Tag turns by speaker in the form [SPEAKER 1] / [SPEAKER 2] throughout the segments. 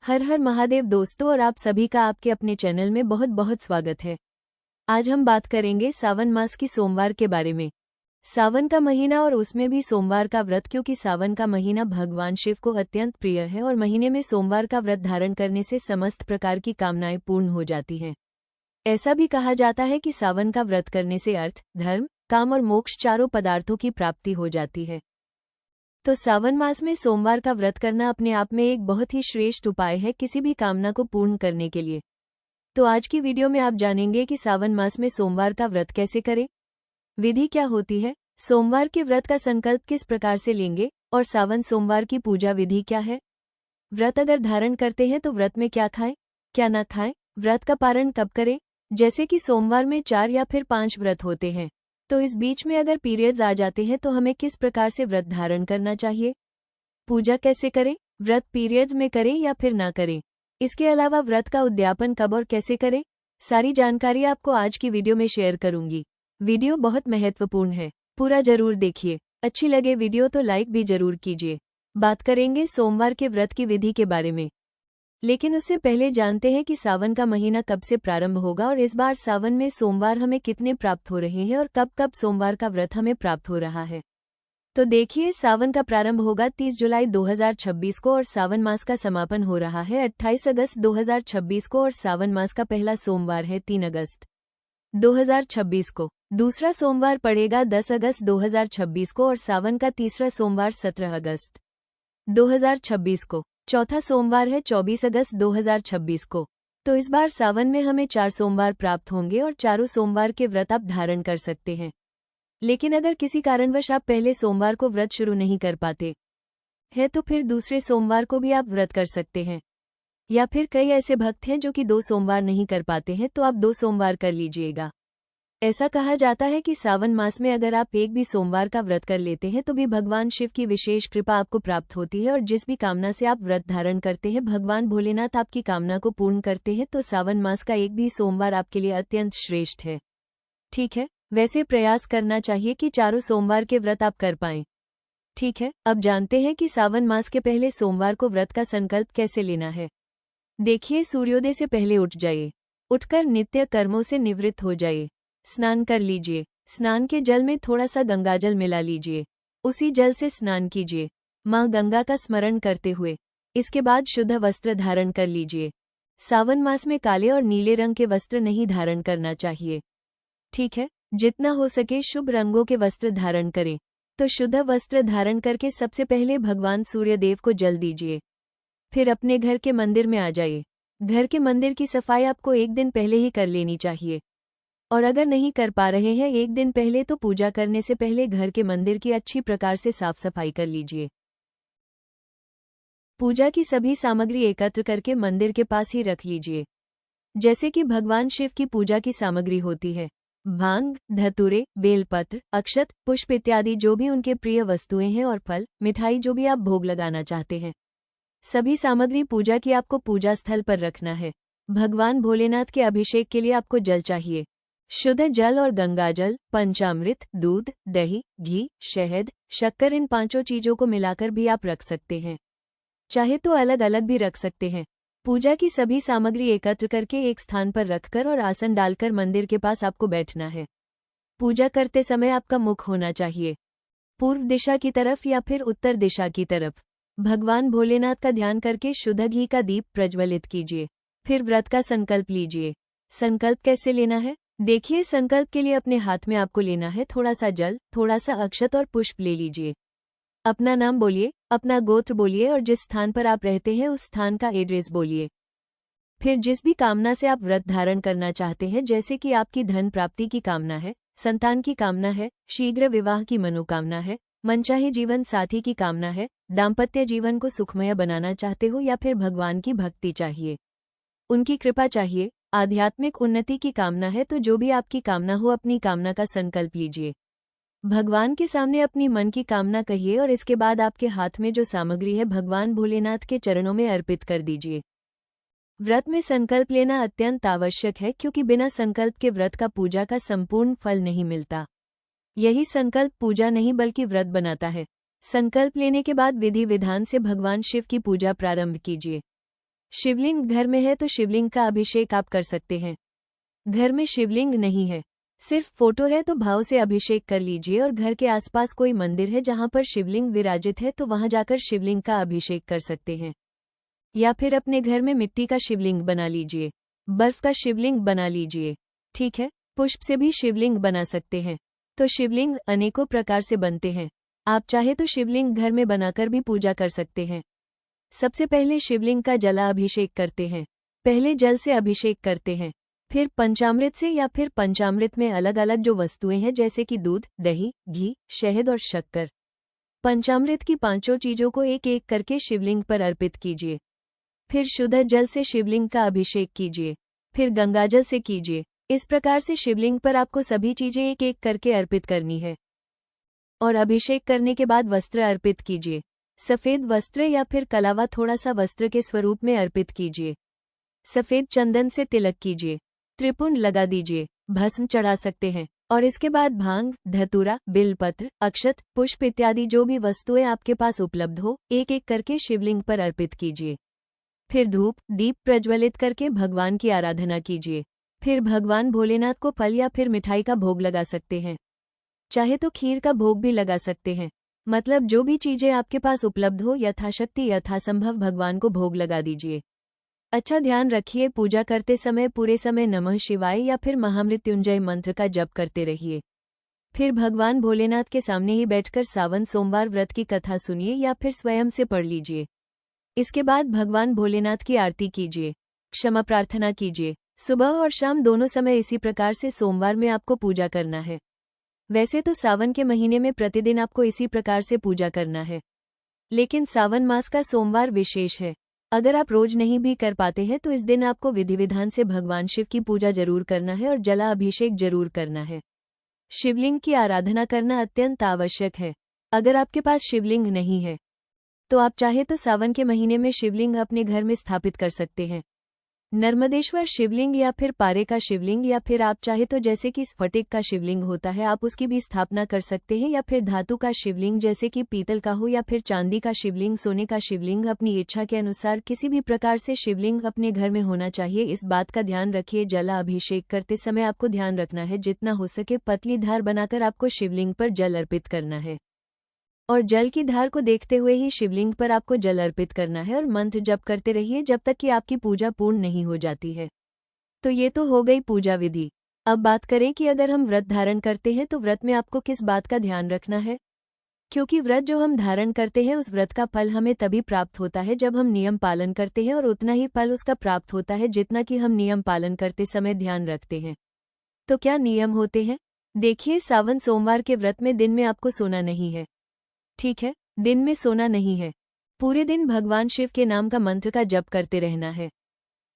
[SPEAKER 1] हर हर महादेव दोस्तों, और आप सभी का आपके अपने चैनल में बहुत बहुत स्वागत है। आज हम बात करेंगे सावन मास की सोमवार के बारे में। सावन का महीना और उसमें भी सोमवार का व्रत, क्योंकि सावन का महीना भगवान शिव को अत्यंत प्रिय है और महीने में सोमवार का व्रत धारण करने से समस्त प्रकार की कामनाएं पूर्ण हो जाती हैं। ऐसा भी कहा जाता है कि सावन का व्रत करने से अर्थ, धर्म, काम और मोक्ष चारों पदार्थों की प्राप्ति हो जाती है। तो सावन मास में सोमवार का व्रत करना अपने आप में एक बहुत ही श्रेष्ठ उपाय है किसी भी कामना को पूर्ण करने के लिए। तो आज की वीडियो में आप जानेंगे कि सावन मास में सोमवार का व्रत कैसे करें, विधि क्या होती है, सोमवार के व्रत का संकल्प किस प्रकार से लेंगे और सावन सोमवार की पूजा विधि क्या है। व्रत अगर धारण करते हैं तो व्रत में क्या खाएं, क्या ना खाएं, व्रत का पारण कब करें। जैसे कि सोमवार में 4 या फिर 5 व्रत होते हैं, तो इस बीच में अगर पीरियड्स आ जाते हैं तो हमें किस प्रकार से व्रत धारण करना चाहिए, पूजा कैसे करें, व्रत पीरियड्स में करें या फिर ना करें, इसके अलावा व्रत का उद्यापन कब और कैसे करें, सारी जानकारी आपको आज की वीडियो में शेयर करूंगी। वीडियो बहुत महत्वपूर्ण है, पूरा जरूर देखिए। अच्छी लगे वीडियो तो लाइक भी जरूर कीजिए। बात करेंगे सोमवार के व्रत की विधि के बारे में, लेकिन उससे पहले जानते हैं कि सावन का महीना कब से प्रारंभ होगा और इस बार सावन में सोमवार हमें कितने प्राप्त हो रहे हैं और कब कब सोमवार का व्रत हमें प्राप्त हो रहा है। तो देखिए, सावन का प्रारंभ होगा 30 जुलाई 2026 को और सावन मास का समापन हो रहा है 28 अगस्त 2026 को और सावन मास का पहला सोमवार है 3 अगस्त 2026 को। दूसरा सोमवार पड़ेगा 10 अगस्त 2026 को और सावन का तीसरा सोमवार 17 अगस्त 2026 को। चौथा सोमवार है 24 अगस्त 2026 को। तो इस बार सावन में हमें 4 सोमवार प्राप्त होंगे और चारों सोमवार के व्रत आप धारण कर सकते हैं। लेकिन अगर किसी कारणवश आप पहले सोमवार को व्रत शुरू नहीं कर पाते हैं तो फिर दूसरे सोमवार को भी आप व्रत कर सकते हैं। या फिर कई ऐसे भक्त हैं जो कि 2 सोमवार नहीं कर पाते हैं, तो आप 2 सोमवार कर लीजिएगा। ऐसा कहा जाता है कि सावन मास में अगर आप एक भी सोमवार का व्रत कर लेते हैं तो भी भगवान शिव की विशेष कृपा आपको प्राप्त होती है और जिस भी कामना से आप व्रत धारण करते हैं भगवान भोलेनाथ आपकी कामना को पूर्ण करते हैं। तो सावन मास का एक भी सोमवार आपके लिए अत्यंत श्रेष्ठ है। ठीक है, वैसे प्रयास करना चाहिए कि चारों सोमवार के व्रत आप कर पाएं। ठीक है, अब जानते हैं कि सावन मास के पहले सोमवार को व्रत का संकल्प कैसे लेना है। देखिए, सूर्योदय से पहले उठ जाइए, उठकर नित्य कर्मों से निवृत्त हो जाइए, स्नान कर लीजिए। स्नान के जल में थोड़ा सा गंगाजल मिला लीजिए, उसी जल से स्नान कीजिए माँ गंगा का स्मरण करते हुए। इसके बाद शुद्ध वस्त्र धारण कर लीजिए। सावन मास में काले और नीले रंग के वस्त्र नहीं धारण करना चाहिए। ठीक है, जितना हो सके शुभ रंगों के वस्त्र धारण करें। तो शुद्ध वस्त्र धारण करके सबसे पहले भगवान सूर्यदेव को जल दीजिए। फिर अपने घर के मंदिर में आ जाइए। घर के मंदिर की सफाई आपको एक दिन पहले ही कर लेनी चाहिए, और अगर नहीं कर पा रहे हैं एक दिन पहले तो पूजा करने से पहले घर के मंदिर की अच्छी प्रकार से साफ सफाई कर लीजिए। पूजा की सभी सामग्री एकत्र करके मंदिर के पास ही रख लीजिए। जैसे कि भगवान शिव की पूजा की सामग्री होती है, भांग, धतूरे, बेलपत्र, अक्षत, पुष्प इत्यादि जो भी उनके प्रिय वस्तुएं हैं, और फल, मिठाई जो भी आप भोग लगाना चाहते हैं, सभी सामग्री पूजा की आपको पूजा स्थल पर रखना है। भगवान भोलेनाथ के अभिषेक के लिए आपको जल चाहिए। शुद्ध जल और गंगाजल, पंचामृत, दूध, दही, घी, शहद, शक्कर, इन 5 चीजों को मिलाकर भी आप रख सकते हैं, चाहे तो अलग अलग भी रख सकते हैं। पूजा की सभी सामग्री एकत्र करके एक स्थान पर रखकर और आसन डालकर मंदिर के पास आपको बैठना है। पूजा करते समय आपका मुख होना चाहिए पूर्व दिशा की तरफ या फिर उत्तर दिशा की तरफ। भगवान भोलेनाथ का ध्यान करके शुद्ध घी का दीप प्रज्वलित कीजिए। फिर व्रत का संकल्प लीजिए। संकल्प कैसे लेना है, देखिए, संकल्प के लिए अपने हाथ में आपको लेना है थोड़ा सा जल, थोड़ा सा अक्षत और पुष्प ले लीजिए। अपना नाम बोलिए, अपना गोत्र बोलिए और जिस स्थान पर आप रहते हैं उस स्थान का एड्रेस बोलिए। फिर जिस भी कामना से आप व्रत धारण करना चाहते हैं, जैसे कि आपकी धन प्राप्ति की कामना है, संतान की कामना है, शीघ्र विवाह की मनोकामना है, मनचाहे जीवन साथी की कामना है, दाम्पत्य जीवन को सुखमय बनाना चाहते हो, या फिर भगवान की भक्ति चाहिए, उनकी कृपा चाहिए, आध्यात्मिक उन्नति की कामना है, तो जो भी आपकी कामना हो अपनी कामना का संकल्प लीजिए। भगवान के सामने अपनी मन की कामना कहिए और इसके बाद आपके हाथ में जो सामग्री है भगवान भोलेनाथ के चरणों में अर्पित कर दीजिए। व्रत में संकल्प लेना अत्यंत आवश्यक है, क्योंकि बिना संकल्प के व्रत का पूजा का संपूर्ण फल नहीं मिलता। यही संकल्प पूजा नहीं बल्कि व्रत बनाता है। संकल्प लेने के बाद विधि विधान से भगवान शिव की पूजा प्रारंभ कीजिए। शिवलिंग घर में है तो शिवलिंग का अभिषेक आप कर सकते हैं। घर में शिवलिंग नहीं है, सिर्फ फोटो है, तो भाव से अभिषेक कर लीजिए। और घर के आसपास कोई मंदिर है जहां पर शिवलिंग विराजित है तो वहां जाकर शिवलिंग का अभिषेक कर सकते हैं। या फिर अपने घर में मिट्टी का शिवलिंग बना लीजिए, बर्फ का शिवलिंग बना लीजिए, ठीक है। पुष्प से भी शिवलिंग बना सकते हैं। तो शिवलिंग अनेकों प्रकार से बनते हैं। आप चाहे तो शिवलिंग घर में बनाकर भी पूजा कर सकते हैं। सबसे पहले शिवलिंग का जला अभिषेक करते हैं। पहले जल से अभिषेक करते हैं, फिर पंचामृत से, या फिर पंचामृत में अलग अलग जो वस्तुएं हैं जैसे कि दूध, दही, घी, शहद और शक्कर। पंचामृत की पांचों चीजों को एक एक करके शिवलिंग पर अर्पित कीजिए। फिर शुद्ध जल से शिवलिंग का अभिषेक कीजिए, फिर गंगाजल से कीजिए। इस प्रकार से शिवलिंग पर आपको सभी चीजें एक एक करके अर्पित करनी है। और अभिषेक करने के बाद वस्त्र अर्पित कीजिए। सफेद वस्त्र या फिर कलावा थोड़ा सा वस्त्र के स्वरूप में अर्पित कीजिए। सफेद चंदन से तिलक कीजिए, त्रिपुंड लगा दीजिए, भस्म चढ़ा सकते हैं। और इसके बाद भांग, धतूरा, बिलपत्र, अक्षत, पुष्प इत्यादि जो भी वस्तुएं आपके पास उपलब्ध हो एक एक करके शिवलिंग पर अर्पित कीजिए। फिर धूप दीप प्रज्वलित करके भगवान की आराधना कीजिए। फिर भगवान भोलेनाथ को फल या फिर मिठाई का भोग लगा सकते हैं, चाहे तो खीर का भोग भी लगा सकते हैं। मतलब जो भी चीजें आपके पास उपलब्ध हो यथाशक्ति यथासंभव भगवान को भोग लगा दीजिए। अच्छा ध्यान रखिए, पूजा करते समय पूरे समय नमः शिवाय या फिर महामृत्युंजय मंत्र का जप करते रहिए। फिर भगवान भोलेनाथ के सामने ही बैठकर सावन सोमवार व्रत की कथा सुनिए या फिर स्वयं से पढ़ लीजिए। इसके बाद भगवान भोलेनाथ की आरती कीजिए, क्षमा प्रार्थना कीजिए। सुबह और शाम दोनों समय इसी प्रकार से सोमवार में आपको पूजा करना है। वैसे तो सावन के महीने में प्रतिदिन आपको इसी प्रकार से पूजा करना है, लेकिन सावन मास का सोमवार विशेष है। अगर आप रोज नहीं भी कर पाते हैं तो इस दिन आपको विधि विधान से भगवान शिव की पूजा जरूर करना है और जला अभिषेक जरूर करना है। शिवलिंग की आराधना करना अत्यंत आवश्यक है। अगर आपके पास शिवलिंग नहीं है तो आप चाहे तो सावन के महीने में शिवलिंग अपने घर में स्थापित कर सकते हैं। नर्मदेश्वर शिवलिंग या फिर पारे का शिवलिंग, या फिर आप चाहे तो जैसे कि स्फटिक का शिवलिंग होता है आप उसकी भी स्थापना कर सकते हैं। या फिर धातु का शिवलिंग जैसे कि पीतल का हो या फिर चांदी का शिवलिंग, सोने का शिवलिंग, अपनी इच्छा के अनुसार किसी भी प्रकार से शिवलिंग अपने घर में होना चाहिए। इस बात का ध्यान रखिए, जला अभिषेक करते समय आपको ध्यान रखना है जितना हो सके पतली धार बनाकर आपको शिवलिंग पर जल अर्पित करना है। और जल की धार को देखते हुए ही शिवलिंग पर आपको जल अर्पित करना है और मंत्र जप करते रहिए जब तक कि आपकी पूजा पूर्ण नहीं हो जाती है। तो ये तो हो गई पूजा विधि। अब बात करें कि अगर हम व्रत धारण करते हैं तो व्रत में आपको किस बात का ध्यान रखना है, क्योंकि व्रत जो हम धारण करते हैं उस व्रत का फल हमें तभी प्राप्त होता है जब हम नियम पालन करते हैं, और उतना ही फल उसका प्राप्त होता है जितना कि हम नियम पालन करते समय ध्यान रखते हैं। तो क्या नियम होते हैं? देखिए, सावन सोमवार के व्रत में दिन में आपको सोना नहीं है, ठीक है, दिन में सोना नहीं है। पूरे दिन भगवान शिव के नाम का मंत्र का जप करते रहना है।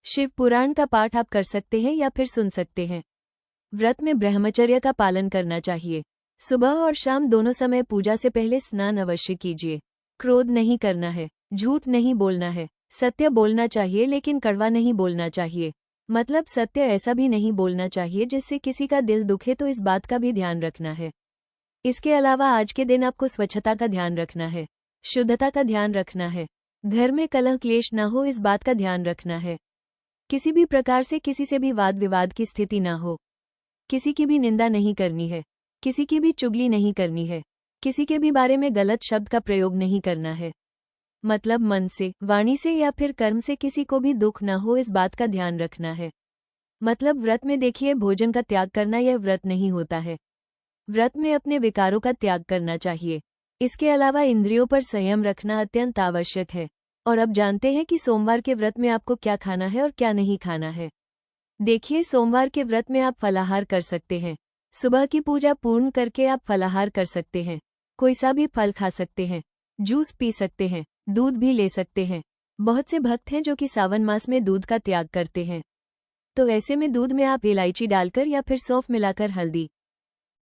[SPEAKER 1] शिव पुराण का पाठ आप कर सकते हैं या फिर सुन सकते हैं। व्रत में ब्रह्मचर्य का पालन करना चाहिए। सुबह और शाम दोनों समय पूजा से पहले स्नान अवश्य कीजिए। क्रोध नहीं करना है, झूठ नहीं बोलना है, सत्य बोलना चाहिए लेकिन कड़वा नहीं बोलना चाहिए। मतलब सत्य ऐसा भी नहीं बोलना चाहिए जिससे किसी का दिल दुखे, तो इस बात का भी ध्यान रखना है। इसके अलावा आज के दिन आपको स्वच्छता का ध्यान रखना है, शुद्धता का ध्यान रखना है, घर में कलह क्लेश ना हो इस बात का ध्यान रखना है। किसी भी प्रकार से किसी से भी वाद विवाद की स्थिति ना हो, किसी की भी निंदा नहीं करनी है, किसी की भी चुगली नहीं करनी है, किसी के भी बारे में गलत शब्द का प्रयोग नहीं करना है। मतलब मन से, वाणी से या फिर कर्म से किसी को भी दुख ना हो इस बात का ध्यान रखना है। मतलब व्रत में देखिए, भोजन का त्याग करना यह व्रत नहीं होता है। व्रत में अपने विकारों का त्याग करना चाहिए। इसके अलावा इंद्रियों पर संयम रखना अत्यंत आवश्यक है। और अब जानते हैं कि सोमवार के व्रत में आपको क्या खाना है और क्या नहीं खाना है। देखिए, सोमवार के व्रत में आप फलाहार कर सकते हैं। सुबह की पूजा पूर्ण करके आप फलाहार कर सकते हैं। कोई सा भी फल खा सकते हैं, जूस पी सकते हैं, दूध भी ले सकते हैं। बहुत से भक्त हैं जो कि सावन मास में दूध का त्याग करते हैं। तो ऐसे में दूध में आप इलायची डालकर या फिर सौंफ मिलाकर हल्दी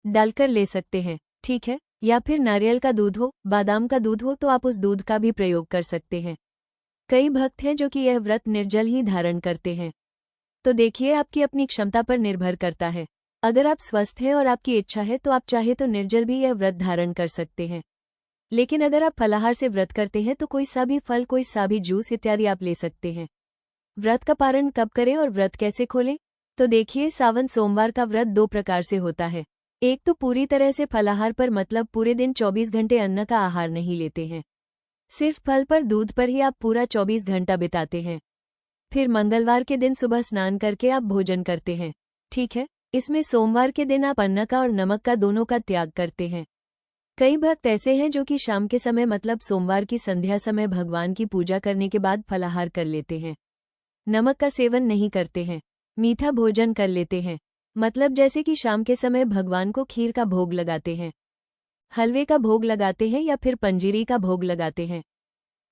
[SPEAKER 1] डालकर ले सकते हैं, ठीक है। या फिर नारियल का दूध हो, बादाम का दूध हो तो आप उस दूध का भी प्रयोग कर सकते हैं। कई भक्त हैं जो कि यह व्रत निर्जल ही धारण करते हैं। तो देखिए, आपकी अपनी क्षमता पर निर्भर करता है। अगर आप स्वस्थ हैं और आपकी इच्छा है तो आप चाहे तो निर्जल भी यह व्रत धारण कर सकते हैं। लेकिन अगर आप फलाहार से व्रत करते हैं तो कोई सा भी फल, कोई सा भी जूस इत्यादि आप ले सकते हैं। व्रत का पारण कब करें और व्रत कैसे खोलें? तो देखिए, सावन सोमवार का व्रत 2 प्रकार से होता है। एक तो पूरी तरह से फलाहार पर, मतलब पूरे दिन 24 घंटे अन्न का आहार नहीं लेते हैं, सिर्फ फल पर दूध पर ही आप पूरा 24 घंटा बिताते हैं। फिर मंगलवार के दिन सुबह स्नान करके आप भोजन करते हैं, ठीक है। इसमें सोमवार के दिन आप अन्न का और नमक का दोनों का त्याग करते हैं। कई भक्त ऐसे हैं जो कि शाम के समय, मतलब सोमवार की संध्या समय, भगवान की पूजा करने के बाद फलाहार कर लेते हैं, नमक का सेवन नहीं करते हैं, मीठा भोजन कर लेते हैं। मतलब जैसे कि शाम के समय भगवान को खीर का भोग लगाते हैं, हलवे का भोग लगाते हैं या फिर पंजीरी का भोग लगाते हैं,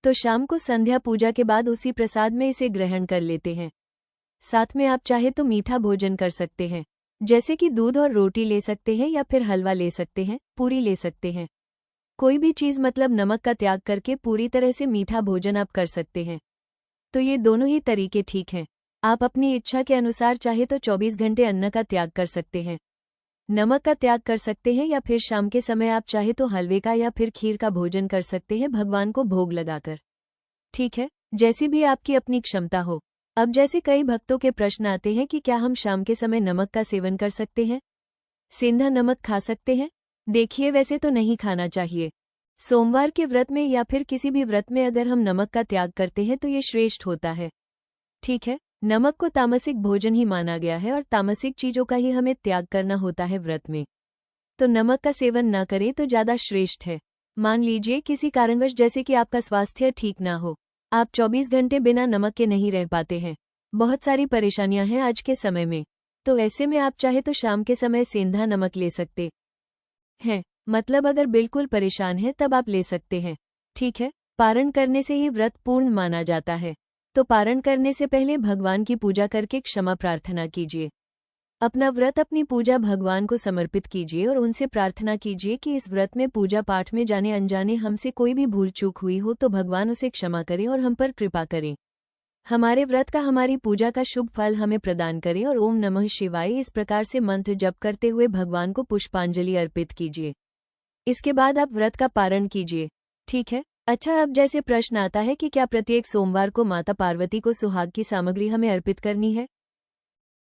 [SPEAKER 1] तो शाम को संध्या पूजा के बाद उसी प्रसाद में इसे ग्रहण कर लेते हैं। साथ में आप चाहे तो मीठा भोजन कर सकते हैं, जैसे कि दूध और रोटी ले सकते हैं या फिर हलवा ले सकते हैं, पूरी ले सकते हैं। कोई भी चीज़, मतलब नमक का त्याग करके पूरी तरह से मीठा भोजन आप कर सकते हैं। तो ये दोनों ही तरीके ठीक हैं। आप अपनी इच्छा के अनुसार चाहे तो 24 घंटे अन्न का त्याग कर सकते हैं, नमक का त्याग कर सकते हैं, या फिर शाम के समय आप चाहे तो हलवे का या फिर खीर का भोजन कर सकते हैं भगवान को भोग लगाकर, ठीक है। जैसी भी आपकी अपनी क्षमता हो। अब जैसे कई भक्तों के प्रश्न आते हैं कि क्या हम शाम के समय नमक का सेवन कर सकते हैं, सेंधा नमक खा सकते हैं? देखिए, वैसे तो नहीं खाना चाहिए। सोमवार के व्रत में या फिर किसी भी व्रत में अगर हम नमक का त्याग करते हैं तो ये श्रेष्ठ होता है, ठीक है। नमक को तामसिक भोजन ही माना गया है और तामसिक चीजों का ही हमें त्याग करना होता है व्रत में, तो नमक का सेवन ना करें तो ज्यादा श्रेष्ठ है। मान लीजिए किसी कारणवश, जैसे कि आपका स्वास्थ्य ठीक ना हो, आप 24 घंटे बिना नमक के नहीं रह पाते हैं, बहुत सारी परेशानियां हैं आज के समय में, तो ऐसे में आप चाहे तो शाम के समय सेंधा नमक ले सकते हैं। मतलब अगर बिल्कुल परेशान है तब आप ले सकते हैं, ठीक है। पारण करने से ही व्रत पूर्ण माना जाता है, तो पारण करने से पहले भगवान की पूजा करके क्षमा प्रार्थना कीजिए। अपना व्रत, अपनी पूजा भगवान को समर्पित कीजिए और उनसे प्रार्थना कीजिए कि इस व्रत में, पूजा पाठ में जाने अनजाने हमसे कोई भी भूल चूक हुई हो तो भगवान उसे क्षमा करें और हम पर कृपा करें। हमारे व्रत का, हमारी पूजा का शुभ फल हमें प्रदान करें और ओम नमः शिवाय इस प्रकार से मंत्र जप करते हुए भगवान को पुष्पांजलि अर्पित कीजिए। इसके बाद आप व्रत का पारण कीजिए, ठीक है। अच्छा, अब जैसे प्रश्न आता है कि क्या प्रत्येक सोमवार को माता पार्वती को सुहाग की सामग्री हमें अर्पित करनी है?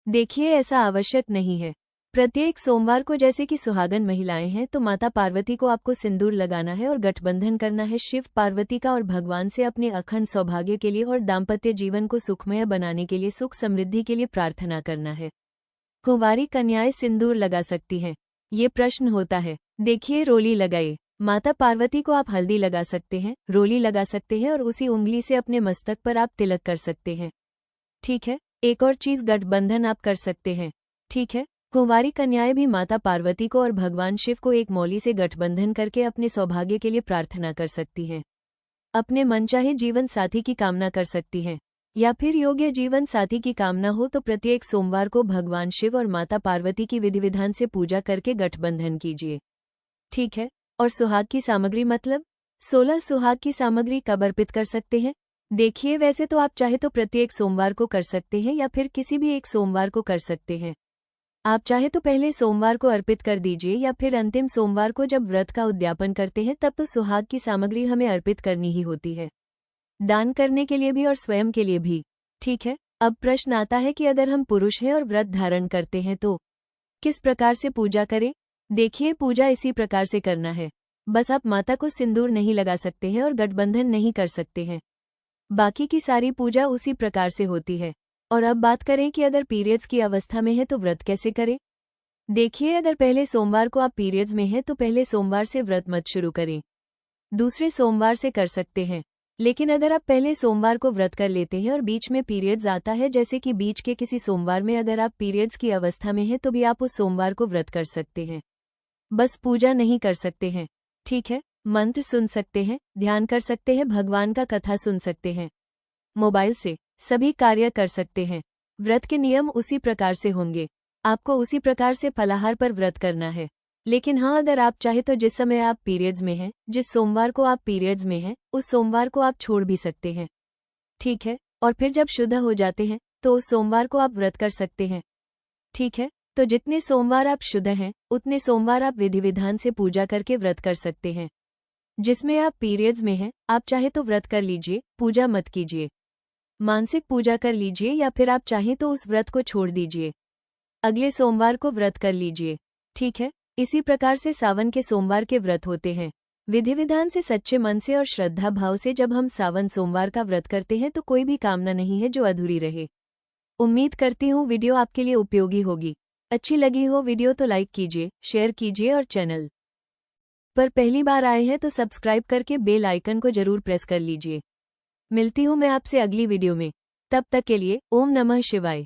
[SPEAKER 1] देखिए, ऐसा आवश्यक नहीं है। प्रत्येक सोमवार को, जैसे कि सुहागन महिलाएं हैं, तो माता पार्वती को आपको सिंदूर लगाना है और गठबंधन करना है शिव पार्वती का, और भगवान से अपने अखंड सौभाग्य के लिए और दाम्पत्य जीवन को सुखमय बनाने के लिए, सुख समृद्धि के लिए प्रार्थना करना है। कुंवारी कन्याएं सिंदूर लगा सकती हैं? ये प्रश्न होता है। देखिए, रोली लगाइए। माता पार्वती को आप हल्दी लगा सकते हैं, रोली लगा सकते हैं और उसी उंगली से अपने मस्तक पर आप तिलक कर सकते हैं, ठीक है। एक और चीज, गठबंधन आप कर सकते हैं, ठीक है। कुंवारी कन्याएं भी माता पार्वती को और भगवान शिव को एक मौली से गठबंधन करके अपने सौभाग्य के लिए प्रार्थना कर सकती हैं। अपने मनचाहे जीवन साथी की कामना कर सकती हैं, या फिर योग्य जीवन साथी की कामना हो तो प्रत्येक सोमवार को भगवान शिव और माता पार्वती की विधि विधान से पूजा करके गठबंधन कीजिए, ठीक है। और सुहाग की सामग्री, मतलब 16 सुहाग की सामग्री कब अर्पित कर सकते हैं? देखिए, वैसे तो आप चाहे तो प्रत्येक सोमवार को कर सकते हैं या फिर किसी भी एक सोमवार को कर सकते हैं। आप चाहे तो पहले सोमवार को अर्पित कर दीजिए या फिर अंतिम सोमवार को, जब व्रत का उद्यापन करते हैं तब तो सुहाग की सामग्री हमें अर्पित करनी ही होती है, दान करने के लिए भी और स्वयं के लिए भी, ठीक है। अब प्रश्न आता है कि अगर हम पुरुष हैं और व्रत धारण करते हैं तो किस प्रकार से पूजा करें? देखिए, पूजा इसी प्रकार से करना है, बस आप माता को सिंदूर नहीं लगा सकते हैं और गठबंधन नहीं कर सकते हैं, बाकी की सारी पूजा उसी प्रकार से होती है। और अब बात करें कि अगर पीरियड्स की अवस्था में है तो व्रत कैसे करें? देखिए, अगर पहले सोमवार को आप पीरियड्स में हैं तो पहले सोमवार से व्रत मत शुरू करें, दूसरे सोमवार से कर सकते हैं। लेकिन अगर आप पहले सोमवार को व्रत कर लेते हैं और बीच में पीरियड्स आता है, जैसे कि बीच के किसी सोमवार में अगर आप पीरियड्स की अवस्था में हैं, तो भी आप उस सोमवार को व्रत कर सकते हैं, बस पूजा नहीं कर सकते हैं, ठीक है। मंत्र सुन सकते हैं, ध्यान कर सकते हैं, भगवान का कथा सुन सकते हैं, मोबाइल से सभी कार्य कर सकते हैं। व्रत के नियम उसी प्रकार से होंगे, आपको उसी प्रकार से फलाहार पर व्रत करना है। लेकिन हाँ, अगर आप चाहे तो जिस समय आप पीरियड्स में हैं, जिस सोमवार को आप पीरियड्स में हैं, उस सोमवार को आप छोड़ भी सकते हैं, ठीक है। और फिर जब शुद्ध हो जाते हैं तो उस सोमवार को आप व्रत कर सकते हैं, ठीक है। तो जितने सोमवार आप शुद्ध हैं, उतने सोमवार आप विधि विधान से पूजा करके व्रत कर सकते हैं। जिसमें आप पीरियड्स में हैं, आप चाहे तो व्रत कर लीजिए, पूजा मत कीजिए। मानसिक पूजा कर लीजिए या फिर आप चाहें तो उस व्रत को छोड़ दीजिए। अगले सोमवार को व्रत कर लीजिए। ठीक है, इसी प्रकार से सावन के सोमवार के व्रत होते हैं। विधि विधान से, सच्चे मन से और श्रद्धा भाव से जब हम सावन सोमवार का व्रत करते हैं तो कोई भी कामना नहीं है जो अधूरी रहे। उम्मीद करती हूँ वीडियो आपके लिए उपयोगी होगी। अच्छी लगी हो वीडियो तो लाइक कीजिए, शेयर कीजिए और चैनल पर पहली बार आए हैं तो सब्सक्राइब करके बेल आइकन को जरूर प्रेस कर लीजिए। मिलती हूँ मैं आपसे अगली वीडियो में। तब तक के लिए ओम नमः शिवाय।